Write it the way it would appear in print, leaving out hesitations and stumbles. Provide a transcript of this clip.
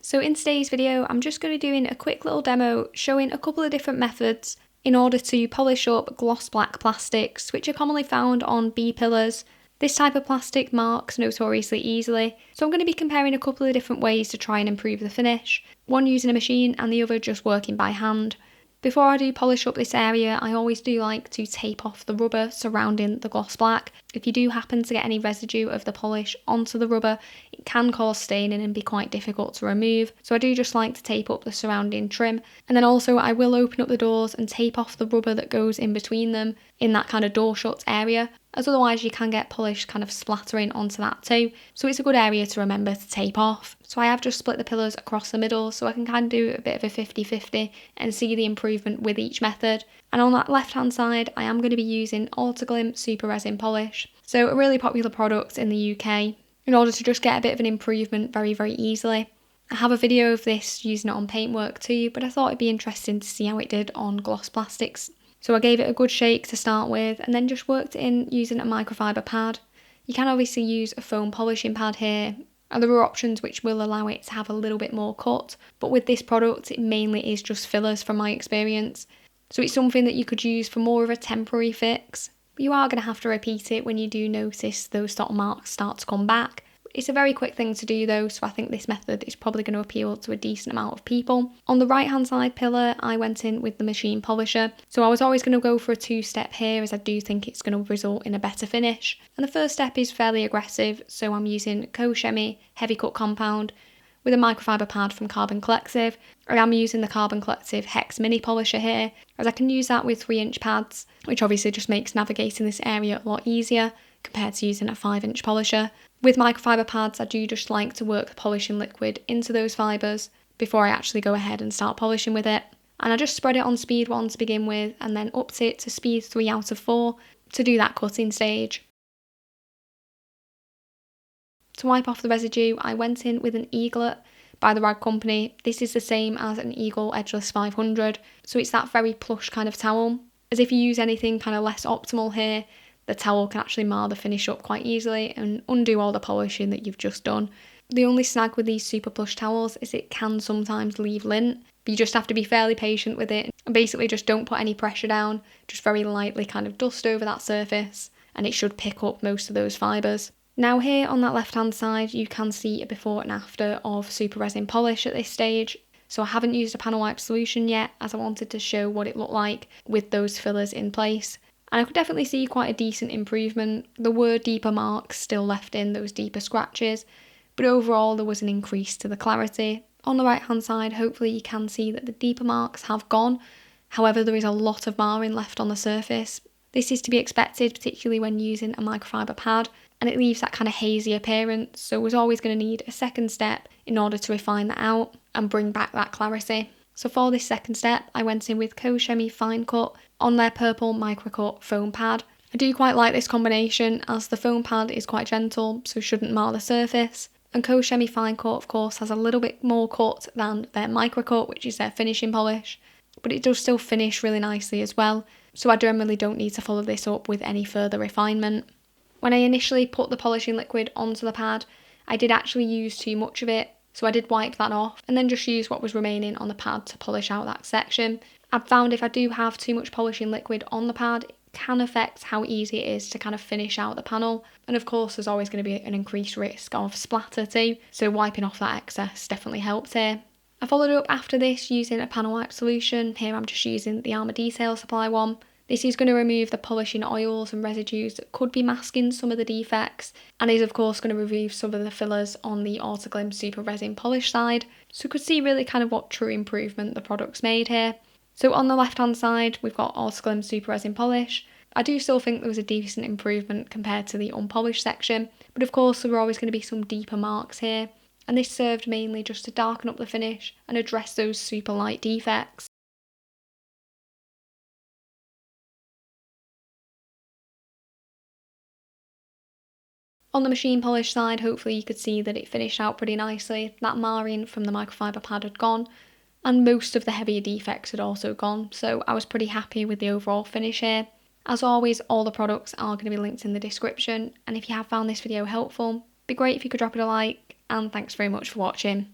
So in today's video, I'm just going to be doing a quick little demo showing a couple of different methods in order to polish up gloss black plastics, which are commonly found on B-pillars. This type of plastic marks notoriously easily, so I'm going to be comparing a couple of different ways to try and improve the finish, one using a machine and the other just working by hand. Before I do polish up this area, I always do like to tape off the rubber surrounding the gloss black. If you do happen to get any residue of the polish onto the rubber, it can cause staining and be quite difficult to remove. So I do just like to tape up the surrounding trim. And then also I will open up the doors and tape off the rubber that goes in between them in that kind of door shut area, as otherwise you can get polish kind of splattering onto that too. So it's a good area to remember to tape off. So I have just split the pillars across the middle so I can kind of do a bit of a 50-50 and see the improvement with each method. And on that left hand side, I am going to be using ACHQ Super Resin Polish. So a really popular product in the UK in order to just get a bit of an improvement very easily. I have a video of this using it on paintwork too, but I thought it'd be interesting to see how it did on gloss plastics. So I gave it a good shake to start with and then just worked it in using a microfiber pad. You can obviously use a foam polishing pad here, and there are options which will allow it to have a little bit more cut, but with this product it mainly is just fillers from my experience. So it's something that you could use for more of a temporary fix. You are going to have to repeat it when you do notice those sort of marks start to come back. It's a very quick thing to do though, so I think this method is probably going to appeal to a decent amount of people. On the right hand side pillar, I went in with the machine polisher. So I was always going to go for a 2-step here, as I do think it's going to result in a better finish. And the first step is fairly aggressive, so I'm using Co-Chemie Heavy Cut Compound with a microfiber pad from Carbon Collective. I am using the Carbon Collective Hex Mini Polisher here, as I can use that with 3-inch pads, which obviously just makes navigating this area a lot easier compared to using a 5-inch polisher. With microfiber pads, I do just like to work the polishing liquid into those fibres before I actually go ahead and start polishing with it. And I just spread it on speed 1 to begin with and then upped it to speed 3 out of 4 to do that cutting stage. To wipe off the residue, I went in with an Eaglet by the Rag Company. This is the same as an Eagle Edgeless 500, so it's that very plush kind of towel. As if you use anything kind of less optimal here, the towel can actually mar the finish up quite easily and undo all the polishing that you've just done. The only snag with these super plush towels is it can sometimes leave lint, but you just have to be fairly patient with it and basically just don't put any pressure down, just very lightly kind of dust over that surface and it should pick up most of those fibres. Now here on that left hand side you can see a before and after of Super Resin Polish at this stage. So I haven't used a panel wipe solution yet, as I wanted to show what it looked like with those fillers in place. And I could definitely see quite a decent improvement. There were deeper marks still left in, those deeper scratches, but overall there was an increase to the clarity. On the right hand side, hopefully you can see that the deeper marks have gone. However, there is a lot of marring left on the surface. This is to be expected, particularly when using a microfiber pad, and it leaves that kind of hazy appearance, so was always going to need a second step in order to refine that out and bring back that clarity. So for this second step, I went in with Co-Chemie Fine Cut on their purple microcut foam pad. I do quite like this combination, as the foam pad is quite gentle, so shouldn't mar the surface. And Co-Chemie Fine Cut, of course, has a little bit more cut than their microcut, which is their finishing polish, but it does still finish really nicely as well, so I generally don't need to follow this up with any further refinement. When I initially put the polishing liquid onto the pad, I did actually use too much of it, so I did wipe that off and then just use what was remaining on the pad to polish out that section. I've found if I do have too much polishing liquid on the pad, it can affect how easy it is to kind of finish out the panel. And of course there's always going to be an increased risk of splatter too, so wiping off that excess definitely helped here. I followed up after this using a panel wipe solution. Here I'm just using the Armour Detail Supply one. This is going to remove the polishing oils and residues that could be masking some of the defects, and is of course going to remove some of the fillers on the ACHQ Super Resin Polish side, so you could see really kind of what true improvement the product's made here. So on the left hand side we've got ACHQ Super Resin Polish. I do still think there was a decent improvement compared to the unpolished section, but of course there were always going to be some deeper marks here, and this served mainly just to darken up the finish and address those super light defects. On the machine polish side, hopefully you could see that it finished out pretty nicely. That marring from the microfiber pad had gone, and most of the heavier defects had also gone, so I was pretty happy with the overall finish here. As always, all the products are going to be linked in the description, and if you have found this video helpful, it'd be great if you could drop it a like, and thanks very much for watching.